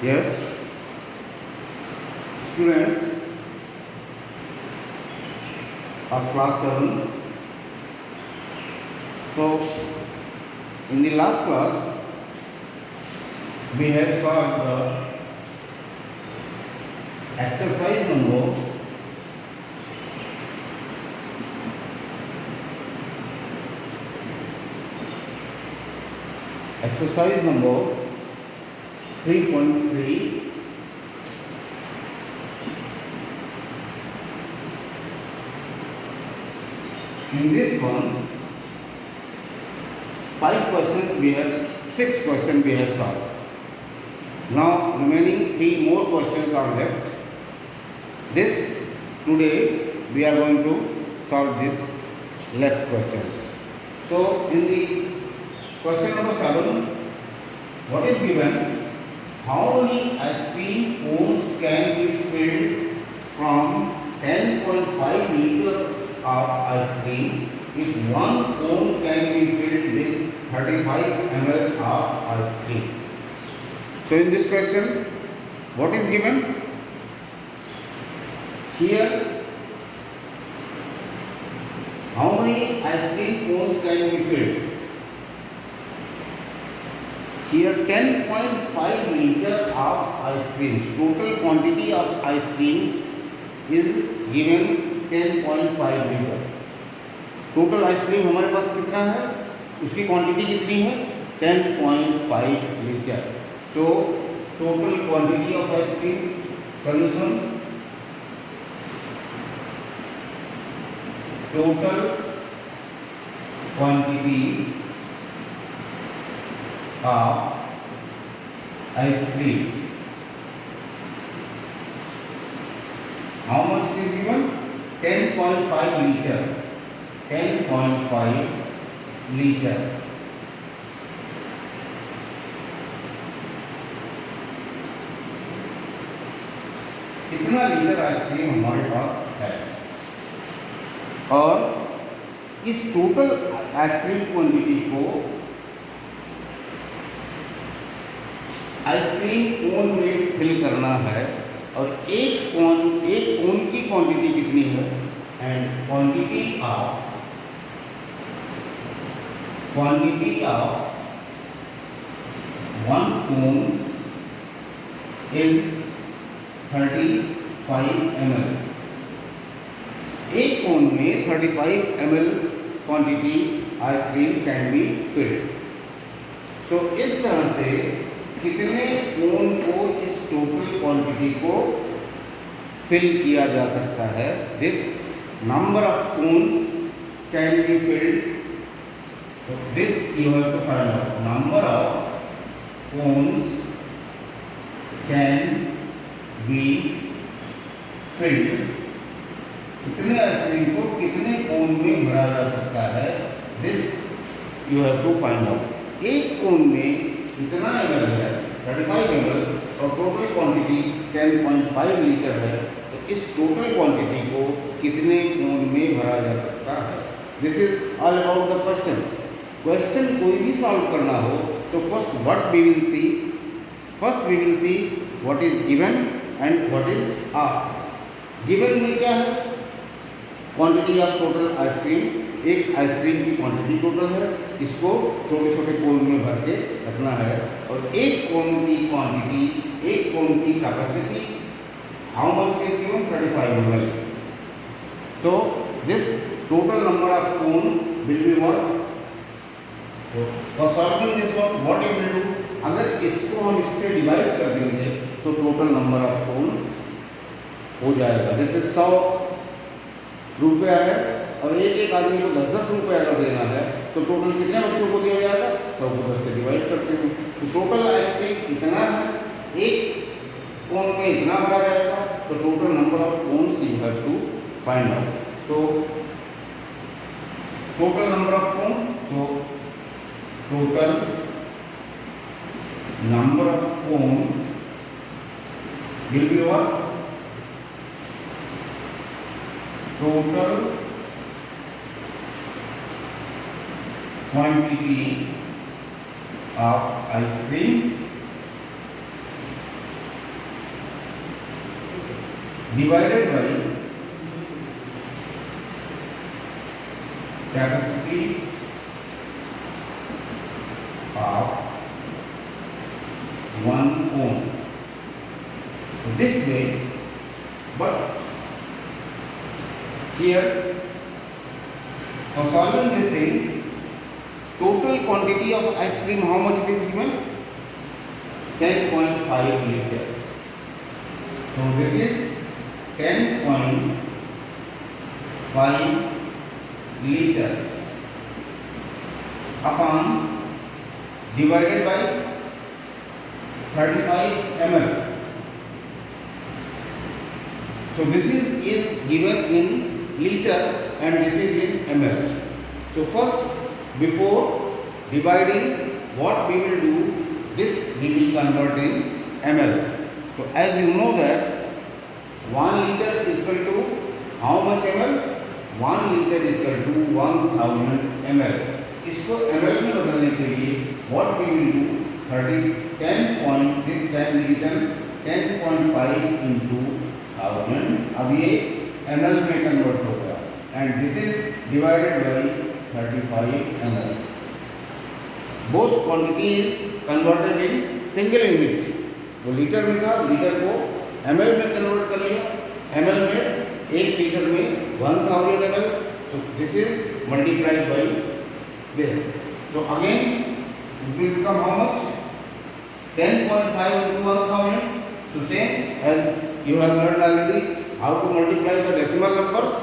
Yes, students of class 7. So, in the last class, we had solved the exercise number 3.3. In this one, 6 questions we have solved. Now remaining 3 more questions are left. Today we are going to solve this left questions. So in the question number 7, what is given? How many ice cream cones can be filled from 10.5 liters of ice cream if one cone can be filled with 35 ml of ice cream? So in this question, what is given? Here, how many ice cream cones can be filled? Here 10.5 liter of ice cream. Total quantity of ice cream is given 10.5 liter. Total ice cream हमारे पास कितना है, उसकी quantity कितनी है 10.5 litre. तो total quantity of ice cream solution, total quantity of ice cream, how much is given 10.5 litre. 10.5 litre. इतना litre ice cream हमारे पास है और इस टोटल आइसक्रीम क्वांटिटी को आइसक्रीम कोन में फिल करना है और एक कोन की क्वांटिटी कितनी है and quantity of one cone is 35 ml. एक कोन में 35 ml quantity ice cream can be filled. So इस तरह से कितने कोन को इस टोटल क्वांटिटी को फिल किया जा सकता है, this number of cons can be field. So this you have to find out. Number of cones can be filled. कितने आइसक्रीम को कितने कोन में भरा जा सकता है, this you have to find out. एक कोन में कितना ml है 35 ml और टोटल क्वांटिटी 10.5 लीटर है, तो इस टोटल क्वांटिटी को कितने कोन में भरा जा सकता है. This is all about the question. Question कोई भी सॉल्व करना हो, so first we will see what is given and what is asked. Given में क्या है, क्वांटिटी ऑफ टोटल आइसक्रीम. एक आइसक्रीम की क्वांटिटी टोटल है, इसको छोटे छोटे कोन में भर के रखना है और एक कोन की क्वांटिटी, एक कोन की capacity how much is given 35 ml. So this total number of cone will be what. For solving this one what you will do, अगर इसको हम इससे डिवाइड कर देंगे तो टोटल नंबर ऑफ कोन हो जाएगा. जैसे 100 रुपया है और एक आदमी को 10-10 रुपये अगर देना है तो टोटल कितने बच्चों को दिया जाएगा, 100 को 10 से डिवाइड करते हैं. तो टोटल आइसक्रीम इतना है, एक कोन में इतना भरा जाएगा, तो total number of cones you have to find out. तो टोटल नंबर ऑफ कोन, तो total number of cone will be what? Total quantity of ice cream divided by capacity of 1 ohm. So this way, but here for solving this thing, total quantity of ice cream, how much it is given? 10.5 liter. So this is 10.5 liters upon divided by 35 ml. So this is given in liter and this is in ml. So first, before dividing, what we will do, this we will convert in ml. So as you know that 1 liter is equal to how much ml? 1 liter is equal to 1000 ml. इसको ml में बदलने के लिए what we will do, 10 this can be written 10.5 into 1000. अब ये ml में convert हो गया and this is divided by 35 ml. Both quantity is converted in single unit. वो लीटर में था, लीटर को ml में कन्वर्ट कर लिया. ml में 1 लीटर में 1000 ml. So this is multiplied by this. So again it will become how much? 10.5 into 1000. So same as you have learned already how to multiply the decimal numbers.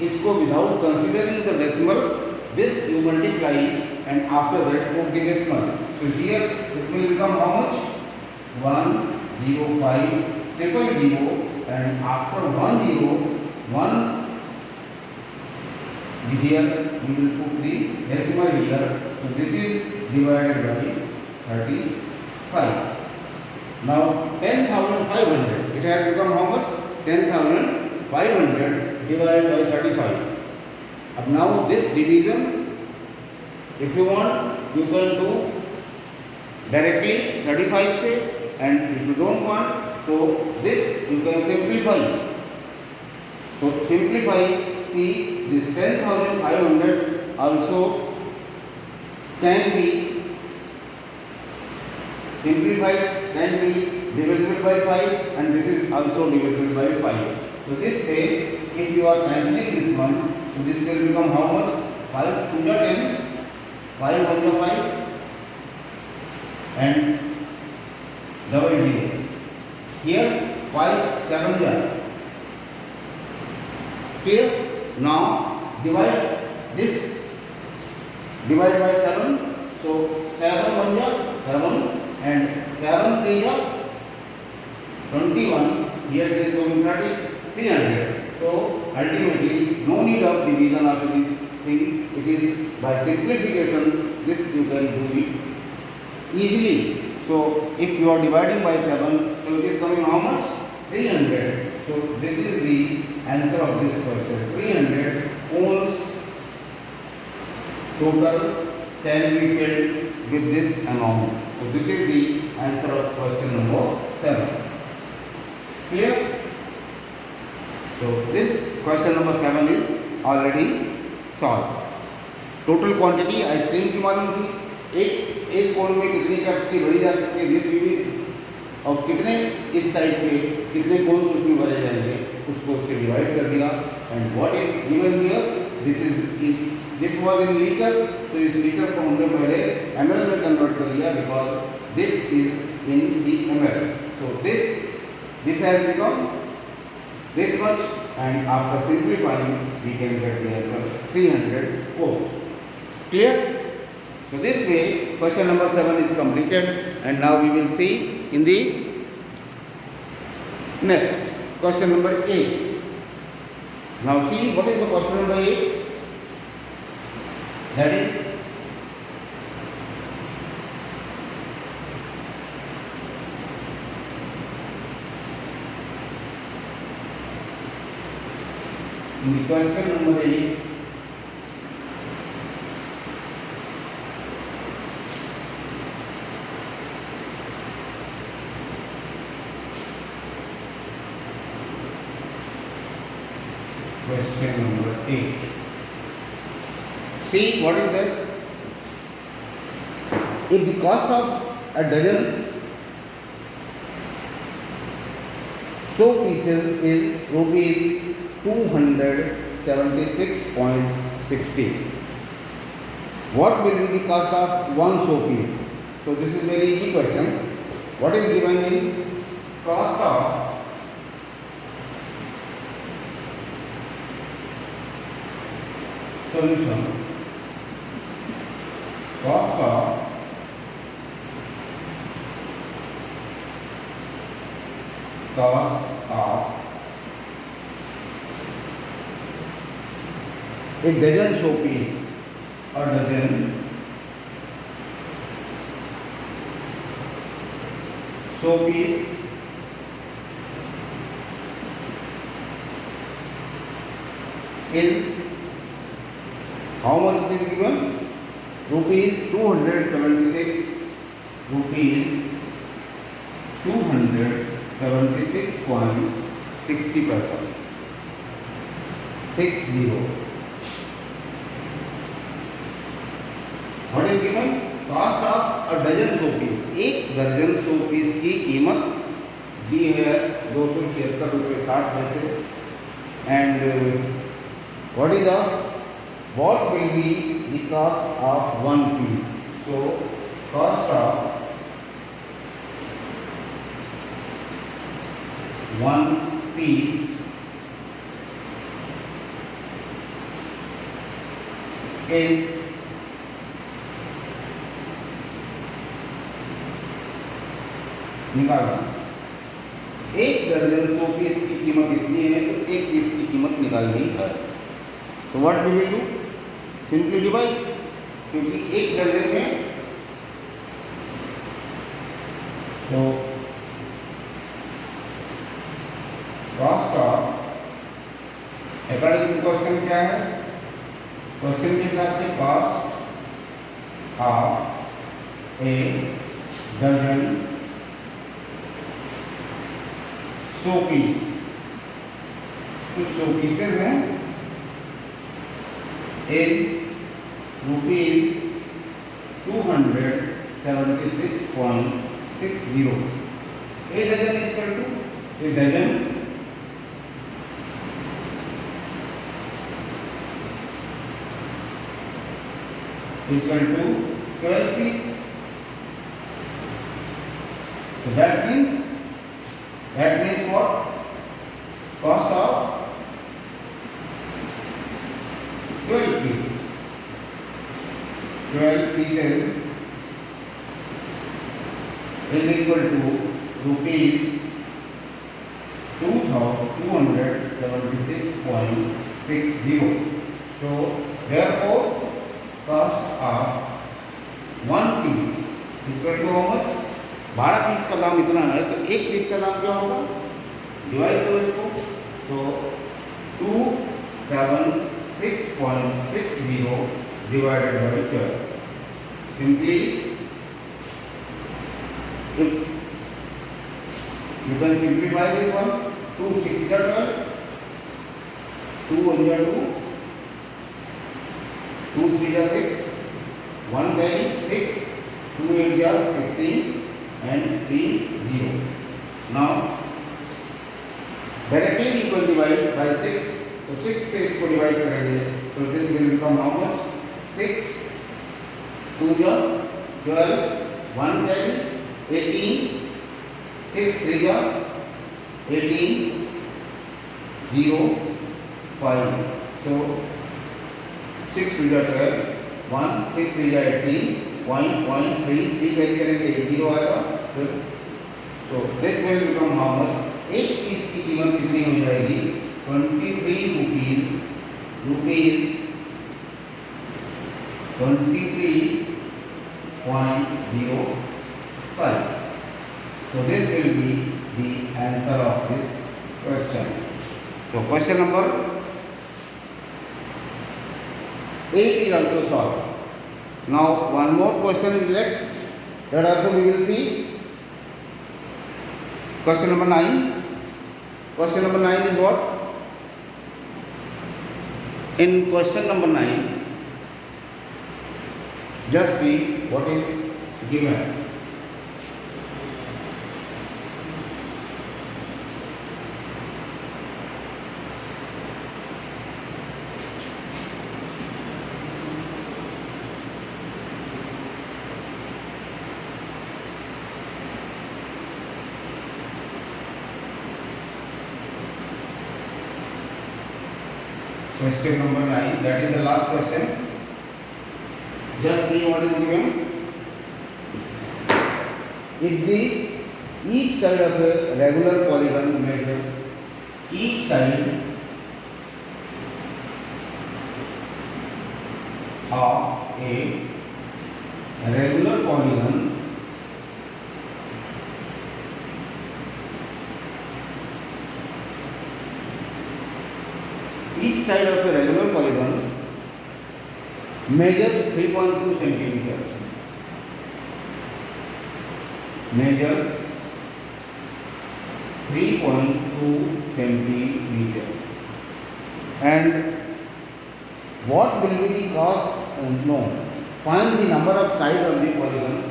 इसको without considering the decimal, this you multiply and after that put the decimal. So here it will become how much? 105,000 and after 1 here we will put the decimal here. So this is divided by 35. Now 10,500, it has become how much? 10,500 divided by 35. अब now this division, if you want, you can do directly 35 से, and if you don't want, so this you can simplify. So simplify. See, this 10,500 also can be simplified, can be divisible by 5, and this is also divisible by 5. So this way, if you are cancelling this one, so this will become how much? 5 to the 10, 5 1 to 5, and double 0. Here 5 7 are clear. Now divide this, divide by 7. So 7 1 are 7 and 7 3 are 21. Here it is going 30, 300. So ultimately no need of division of anything. It is by simplification, this you can do it easily. So if you are dividing by 7, so it is coming how much? 300. So this is the answer of this question. 300 ohms total can be filled with this amount. So this is the answer of question number 7. Clear? So this question number 7 is already solved. Total quantity ice cream की मालूम थी, एक कोन में कितनी capacity भरी जा सकती है, दिस भी, और कितने इस टाइप के कितने कोन्स उसमें भरे जाएंगे, उसको उससे डिवाइड कर दिया. And what is given here, this was in litre. तो इस लीटर को हमने पहले ml में कन्वर्ट कर लिया because this is in the ml. So this has become this much, and after simplifying we can get the answer 300 ohms. Clear? So this way question number 7 is completed, and now we will see in the next question number 8. Now see what is the question number 8. That is in the question number 8, Question number 8. See what is that? If the cost of a dozen soap pieces is rupees 276.60, what will be the cost of one soap piece? So this is very easy question. What is given in cost of solution? Cost of a dozen soap piece, a dozen soap piece is how much it is given? Rupees 276, rupees 276.60 paisa, 60. What is given? Cost of a dozen soap piece. एक दर्जन soap piece की कीमत दी है 276.60 रुपये. And what is asked? What will be the cost of one piece? So cost of one piece is निकालना. एक दर्जन soap piece की कीमत कितनी है? तो एक पीस की कीमत निकालनी है. So what we will do? Simply divide, क्योंकि एक दर्जन में तो cost of according to question क्या है? क्वेश्चन के हिसाब से cost of a dozen soap piece, कुछ सोप पीसेस हैं, in rupees 276.60. A dozen is equal to a dozen is equal to 12 piece. So that means what? Cost of 12 pieces. 12 pieces is equal to rupees 276.60. So therefore cost of one piece is equal to how much? 12 piece का दाम इतना है, तो एक piece का दाम क्या होगा? डिवाइड करो इसको. तो 276.60 divided by 12. Simply, if you can simplify this one, 2 6 are 12, 2 1 are 2, 2 3 are 6, 1 carry 6, 2 8 are 16, and 3 0. Now directly you can divide by 6. So 6 से इसको डिवाइड करेंगे, so this will become how much? 6 2 जा 12, 1 carry 18, 6 3 जा 18, 0 5. So 6 2 जा 12, 1 6 3 जा 18, 0.3 carry करेंगे 0 आएगा. So this will become how much? एक पीस की कीमत कितनी हो जाएगी? 23 rupees 23.05. So this will be the answer of this question. So question number 8 is also solved. Now one more question is left, that also we will see. Question number 9. Question number 9 is what? In question number 9, just see what is given. Question number 9, that is the last question. Just see what is given. If the each side of a regular polygon measures each side of a regular polygon each side of a regular polygon measures 3.2 centimeters. Measures 3.2 centimeter. And what will be the cos? No. Find the number of sides of the polygon.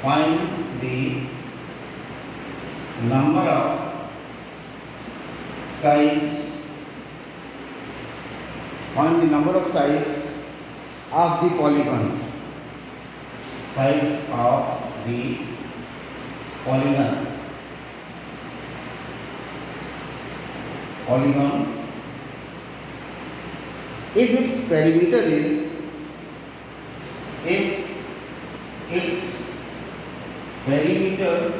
Find the number of sides. Find the number of sides of the polygon. Sides of the polygon. Polygon. If its perimeter is, if its perimeter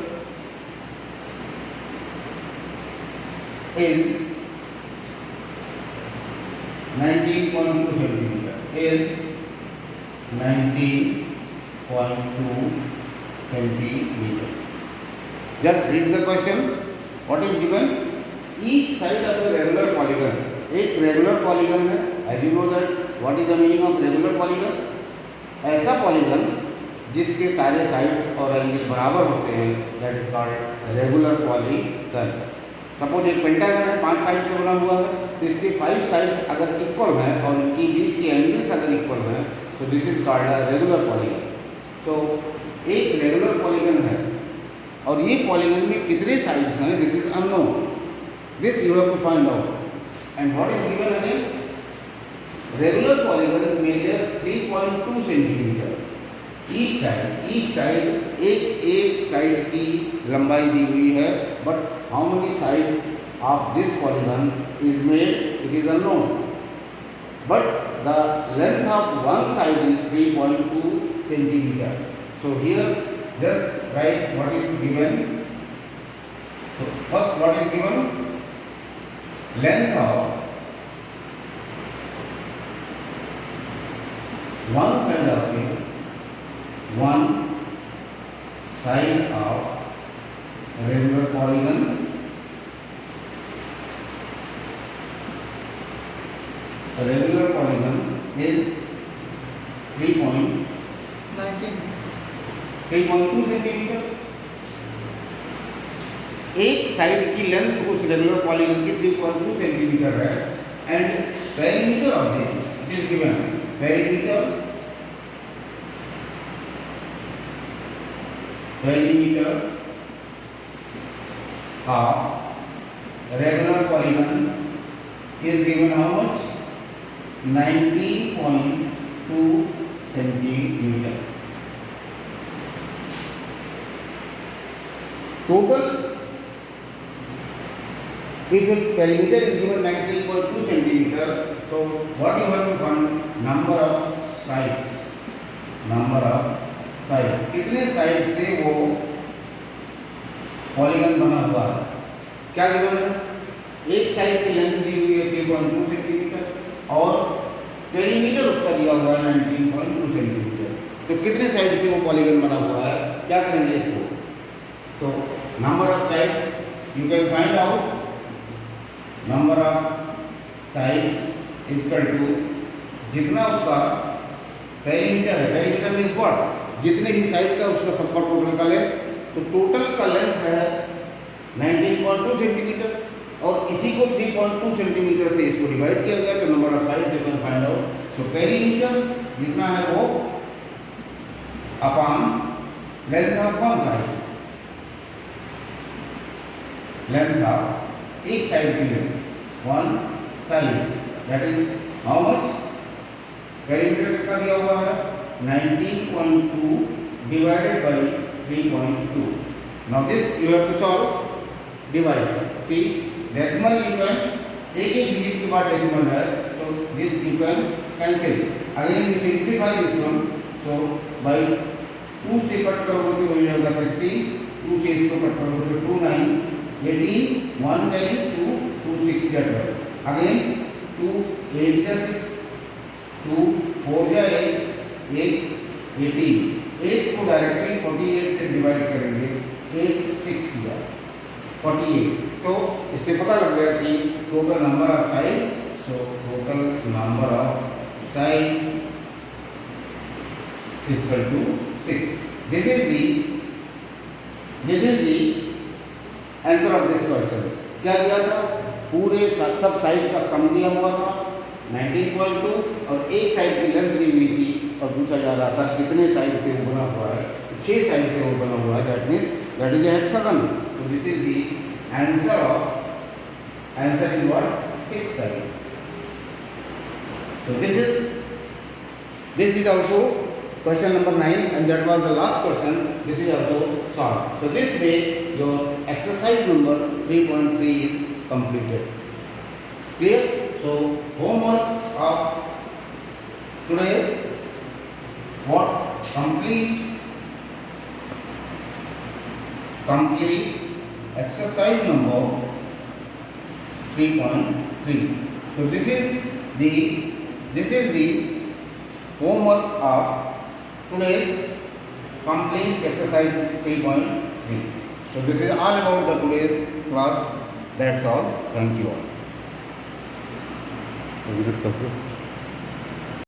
is 19.2 centimeter, is 19.2 centimeter. Just read the question. What is given? Each side of a regular polygon. एक regular polygon है. As you know that what is the meaning of regular polygon? ऐसा polygon जिसके सारे sides और angle बराबर होते हैं, that is called regular polygon. Suppose एक पेंटागन है, 5 साइड से बना हुआ है, तो इसके 5 साइड्स अगर इक्वल हैं और उनकी बीच की एंगल्स अगर इक्वल हैं, तो this is called a regular polygon. तो एक रेगुलर पॉलीगन है और ये पॉलीगन में कितने साइड्स हैं, this is unknown. This you have to find out. And what is given again? Regular polygon measures 3.2 centimeter. Each side एक साइड की लंबाई दी हुई है. But how many sides of this polygon is made? It is unknown. But the length of one side is 3.2 centimeter. So here just write what is given. So first what is given? Length of one side of regular polygon is 3.2 centimetre. एक side की length उस regular polygon की 3.2 centimetre है. And perimeter of this is given. Perimeter of regular polygon is given how much? 19.2 centimetre. Total if its perimeter is given 19.2 centimeter, so what you have to find? Number of sides. कितने side से वो polygon बना हुआ है? क्या given है? एक side की लेंथ दी हुई है 3.2 सेंटीमीटर और पेरीमीटर उसका दिया हुआ है 19.2 सेंटीमीटर. तो कितने साइड से वो पॉलीगन बना हुआ है? क्या करेंगे इसको? तो number of sides you can find out. Number of sides equal to जितना उसका पेरीमीटर है. Perimeter means what? जितने भी साइड का उसका सबका टोटल का लेंथ. तो टोटल का लेंथ है 19.2 सेंटीमीटर. और इसी को 3.2 सेंटीमीटर से इसको डिवाइड किया गया, तो number of sides you can find out. So perimeter जितना है वो upon length of one side, length of एक साइड की length, one side, that is how much, perimeter कितना दिया हुआ है 19.2 divided by 3.2। Now this you have to solve, divide, see decimal you can, एक एक डिजिट के बाद डेसिमल है, so this you can cancel, again you simplify this one, so by 2 से कट करोगे तो हो जाएगा 16, 2 से इसको कट करोगे तो 2 9 18, 1 10 2 2 6 या 12, again 2 8 या 6, 2 4 या 8 8 18, 8 को डायरेक्टली 48 से डिवाइड करेंगे, 8 6 या 48, तो इससे पता लग गया कि total number of side, so total number of side is equal to 6। This is the answer of this question. क्या दिया था, पूरे सब साइड का सम दिया हुआ था 19.2 और एक साइड की लेंथ दी हुई थी और पूछा जा रहा था कितने साइड से वो बना हुआ है, 6 साइड से वो बना हुआ है, that means that is a hexagon। So this is the answer is what, 6 side। So this is also question number 9 and that was the last question, this is also solved। So this way your exercise number 3.3 is completed, it's clear। So homework of today is what, complete exercise number 3.3। So this is the homework of today's complete exercise 3.3। So this is all about the today's class, that's all, thank you all।